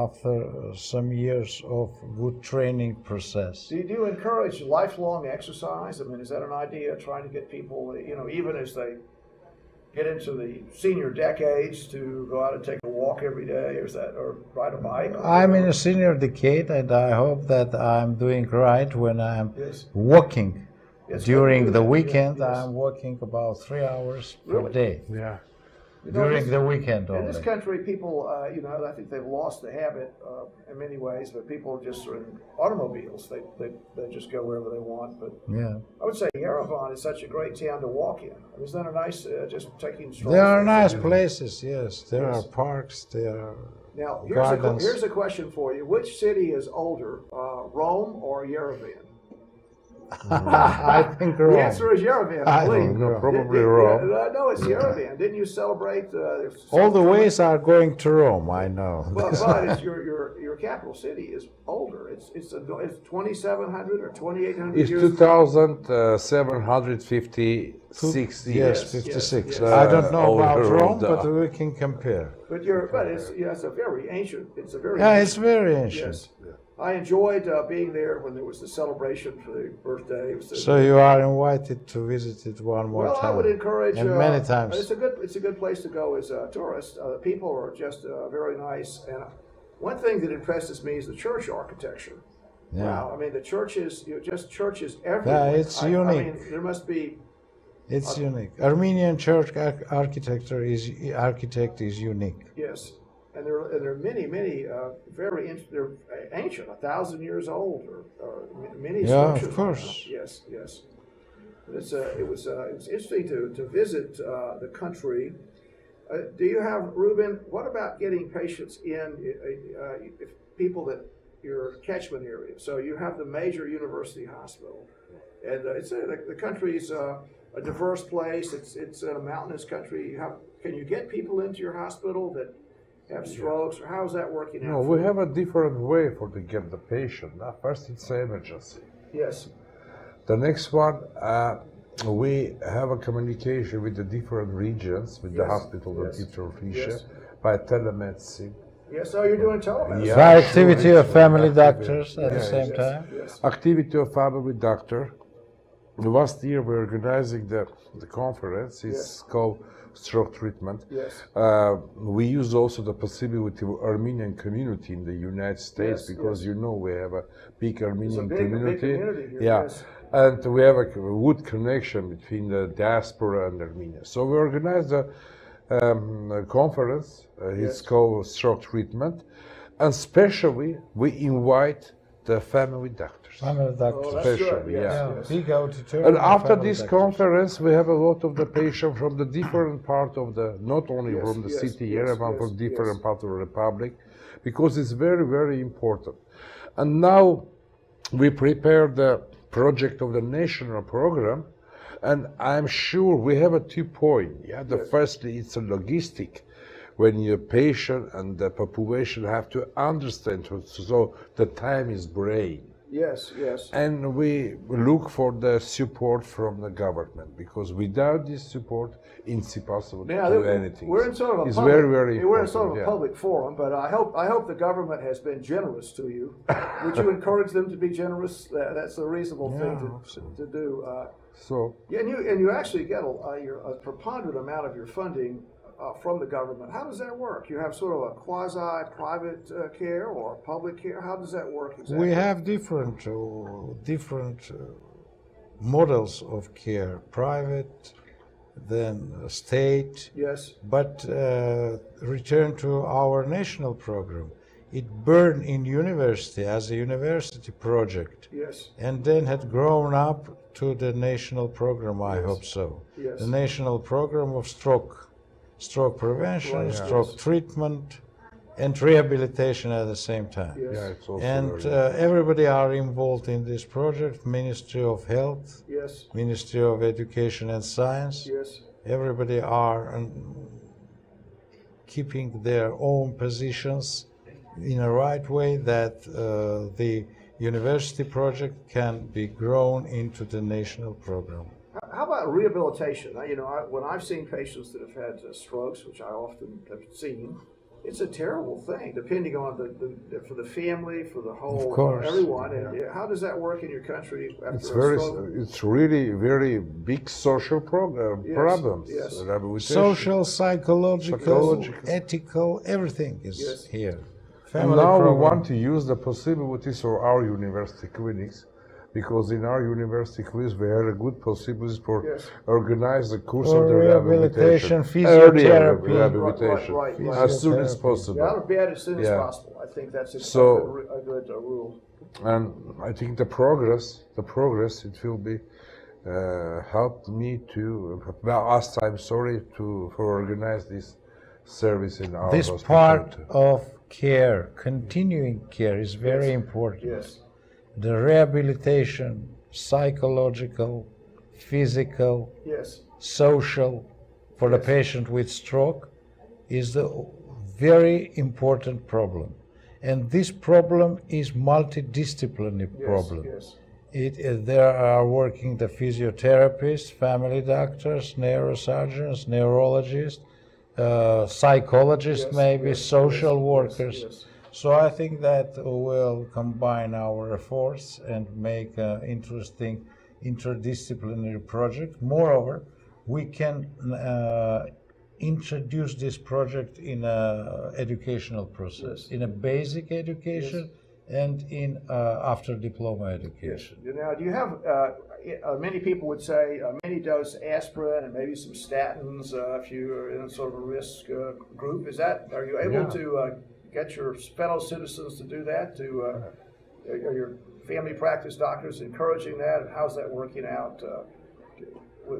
after some years of good training process. Do you encourage lifelong exercise? I mean, is that an idea, trying to get people, even as they get into the senior decades, to go out and take a walk every day, or ride a bike? I'm in a senior decade, and I hope that I'm doing right when I'm walking. During the weekend, I'm walking about 3 hours per day. Yeah. During the weekend only. In this country, people, I think they've lost the habit in many ways, but people just are in automobiles. They just go wherever they want. But yeah, I would say Yerevan is such a great town to walk in. I mean, isn't that a nice, just taking strolls? There are nice places, yes. There are parks, there are gardens. Here's a question for you. Which city is older, Rome or Yerevan? I think Rome. The answer is Yerevan, I believe. Probably Rome. No, it's Yerevan. Didn't you celebrate? All the ways are going to Rome, I know. But it's your capital city is older. It's 2,700 or 2,800 It's years. 2,756 years. Yes, 56. Yes. I don't know about older Rome, than but we can compare. But it's a very ancient. It's a very Yeah, it's very ancient. Yes. I enjoyed being there when there was the celebration for the birthday. So you are invited to visit it one more time. Well, I would encourage. And many times. It's a good place to go as a tourist. The people are just very nice, and one thing that impresses me is the church architecture. Yeah. Wow, I mean the churches, churches everywhere. Yeah, it's unique. I mean, there must be. It's unique. Armenian church architect is unique. Yes. And there are many they're ancient, 1,000 years old, or many structures. Yeah, of course. Yes. But it was interesting to visit the country. Do you have, Ruben? What about getting patients in? If people that your catchment area. So you have the major university hospital, and the country's a diverse place. It's a mountainous country. Can you get people into your hospital that have strokes, or how's that working out? No, we have a different way to get the patient. First, it's an emergency. Yes. The next one, we have a communication with the different regions, with the hospital, the teacher by telemedicine. Yes, so you're doing telemedicine. Yeah, by activity of family doctors at the same time. Yes. Activity of family doctor. Last year, we're organizing the conference. It's called Stroke Treatment. Yes. We use also the possibility of Armenian community in the United States because we have a big Armenian community. Big community here, yeah, yes. and we have a good connection between the diaspora and Armenia. So we organized a conference. It's called Stroke Treatment, and especially we invite the family doctors. Family doctors. Especially, Big auditorium. And after this conference, we have a lot of the patients from the different part of not only from the city Yerevan, from different parts of the Republic, because it's very, very important. And now we prepare the project of the national program, and I'm sure we have a 2 points. Yeah, the first it's a logistic. When your patient and the population have to understand, so the time is brain. Yes. And we look for the support from the government, because without this support, it's impossible to do anything. We're in sort of a it's public, very, very important. We're in sort of a public forum, but I hope the government has been generous to you. Would you encourage them to be generous? That's a reasonable thing to do. And you actually get a preponderant amount of your funding from the government. How does that work? You have sort of a quasi-private care or public care? How does that work exactly? We have different models of care, private, then state. Yes. But return to our national program. It burned in university as a university project. Yes. And then had grown up to the national program, I hope so. Yes. The national program of stroke prevention, stroke treatment, and rehabilitation at the same time. Yes. Yeah, it's also And everybody are involved in this project, Ministry of Health, Ministry of Education and Science. Yes. Everybody are keeping their own positions in a right way that the university project can be grown into the national program. How about rehabilitation? When I've seen patients that have had strokes, which I often have seen, it's a terrible thing, depending on for the family, for the whole, Of course. everyone. And how does that work in your country after It's a stroke? it's really very big social problems. Yes. Rehabilitation. Social, psychological, Psychological. ethical, everything is Yes. here. And Family now we program. want to use the possibilities of our university clinics, because in our university clinics we have a good possibilities for Yes. organize the course For of the rehabilitation, Earlier physiotherapy. rehabilitation, Right. as soon as Physiotherapy. possible. Out of bed as soon as Yeah. possible. I think that's a So- good rule. And I think the progress, it will be helped me to. Well, last time, sorry for organize this service in our This hospital. part of care, continuing care, is very important. Yes. The rehabilitation, psychological, physical, Yes. social, for the patient with stroke, is the very important problem. And this problem is multidisciplinary problem. Yes. There are working the physiotherapists, family doctors, neurosurgeons, neurologists, psychologists, Yes, maybe yes, social yes, workers. yes. So I think that we'll combine our efforts and make an interesting interdisciplinary project. Moreover, we can introduce this project in a educational process, Yes. in a basic education and in after diploma education. Now, do you have, many people would say many dose aspirin and maybe some statins if you're in sort of a risk group. Are you able Yeah. to get your fellow citizens to do that? Are your family practice doctors encouraging that? And how's that working out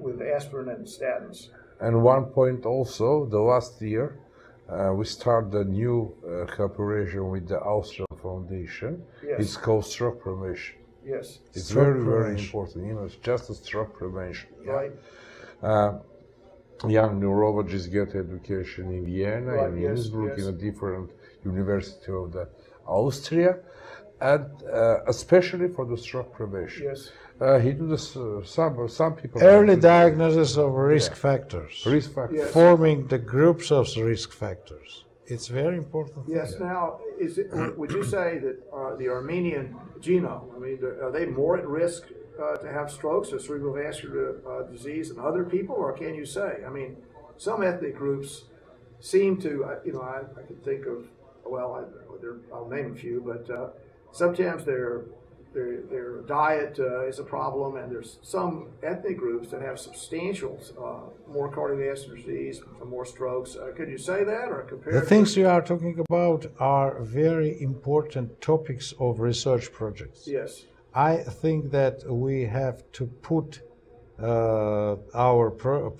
with aspirin and statins? And one point also, the last year, we started a new cooperation with the Austrian Foundation. Yes. It's called stroke prevention. Yes. It's Stroke very, very prevention. important. It's just a stroke prevention. Right. Young neurologists get education in Vienna, Right, in yes, Innsbruck, yes. in a different university of the Austria, and especially for the stroke prevention. Yes. He do this. Some people Early diagnosis of risk factors, risk factors. Yes. forming the groups of risk factors. It's very important. Yes. thing. Now, would you say that the Armenian genome, I mean, are they more at risk to have strokes or cerebrovascular disease than other people, or can you say? I mean, some ethnic groups seem to, I can think of, I'll name a few, but sometimes their diet is a problem, and there's some ethnic groups that have substantial more cardiovascular disease, more strokes. Could you say that or compare? The things you are talking about are very important topics of research projects. Yes. I think that we have to put our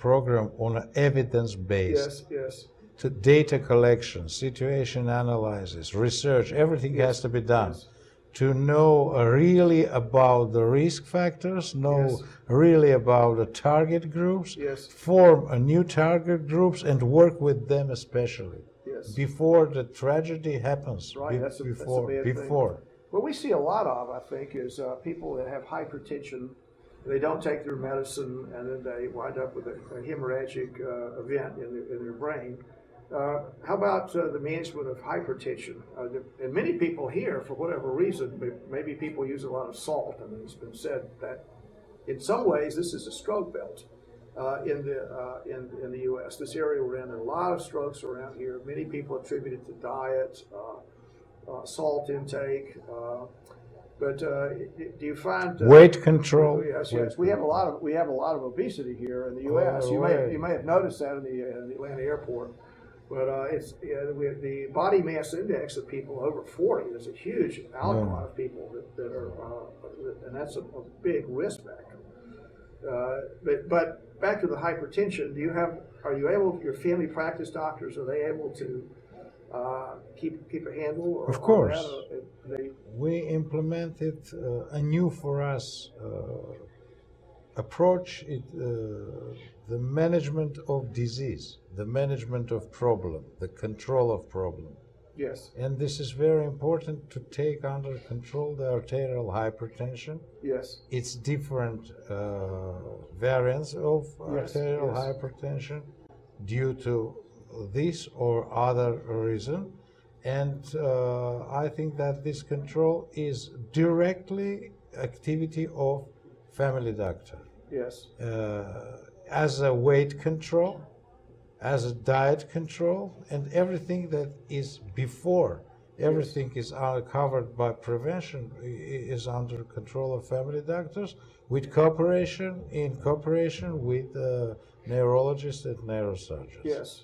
program on an evidence-based. Yes. To data collection, situation analysis, research, everything has to be done. Yes. To know really about the risk factors, know Yes. really about the target groups, Yes. form a new target groups and work with them especially Yes. before the tragedy happens. Right, that's a bad thing. Before. What we see a lot of, I think, is people that have hypertension. They don't take their medicine, and then they wind up with a hemorrhagic event in their brain. How about the management of hypertension? And many people here, for whatever reason, maybe people use a lot of salt, and it's been said that in some ways this is a stroke belt in the U.S. This area we're in, there are a lot of strokes around here. Many people attribute it to diet, salt intake. But do you find Weight control. Yes. We have a lot of obesity here in the U.S. You may have noticed that in the Atlanta airport. But the body mass index of people over 40. There's a huge outcry of people that are, and that's a big risk factor. But back to the hypertension. Your family practice doctors, are they able to keep a handle? Of course. On that? We implemented a new for us approach, the management of disease, the management of problem, the control of problem. Yes. And this is very important to take under control the arterial hypertension. Yes. It's different variants of arterial yes. hypertension due to this or other reason. And I think that this control is directly activity of family doctor. Yes. As a weight control, as a diet control, and everything that is before, everything is covered by prevention, is under control of family doctors with in cooperation with neurologists and neurosurgeons. Yes.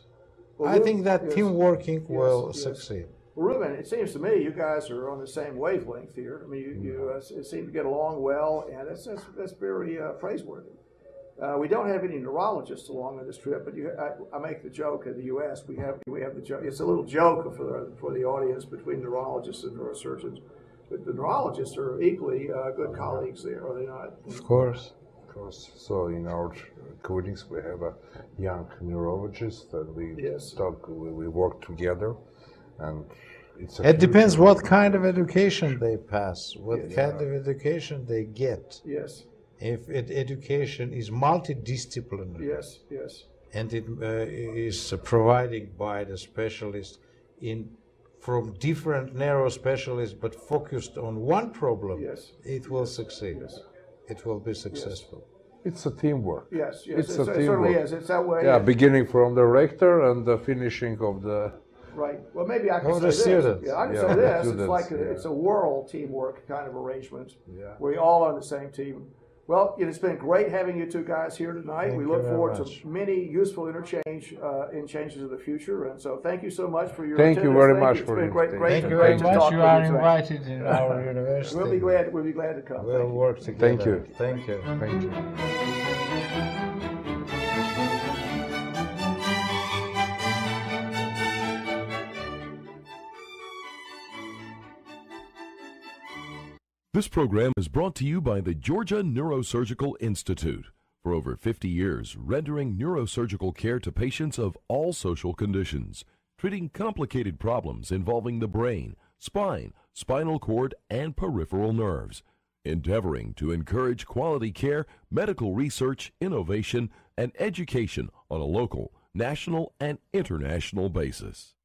I think that team working will succeed. Well, Ruben, it seems to me you guys are on the same wavelength here. I mean, you seem to get along well, and that's very praiseworthy. We don't have any neurologists along on this trip, but I make the joke in the U.S. We have the joke. It's a little joke for the audience between neurologists and neurosurgeons, but the neurologists are equally good colleagues there, are they not? Of course. Of course. So in our clinics we have a young neurologist, and we work together, and it depends what kind of education they pass, what kind of education they get. Yes. If education is multidisciplinary, yes, and it is provided by the specialist from different narrow specialists, but focused on one problem, it will succeed. Yes. It will be successful. It's a teamwork. Yes, it's a teamwork. It certainly is. It's that way. Yeah, beginning from the rector and the finishing of the. Right. Well, maybe I can say the this. students. Yeah, I can say this. It's like it's a world teamwork kind of arrangement. Yeah. We're all on the same team. Well, it's been great having you two guys here tonight. We look forward to many useful interchanges in the future. And so thank you so much for your attendance. Thank you very much for it. Great Thank you very much. You are invited in our university. We'll be glad to come. We'll work together. Thank you. Thank you. Thank you. This program is brought to you by the Georgia Neurosurgical Institute. For over 50 years, rendering neurosurgical care to patients of all social conditions, treating complicated problems involving the brain, spine, spinal cord, and peripheral nerves, endeavoring to encourage quality care, medical research, innovation, and education on a local, national, and international basis.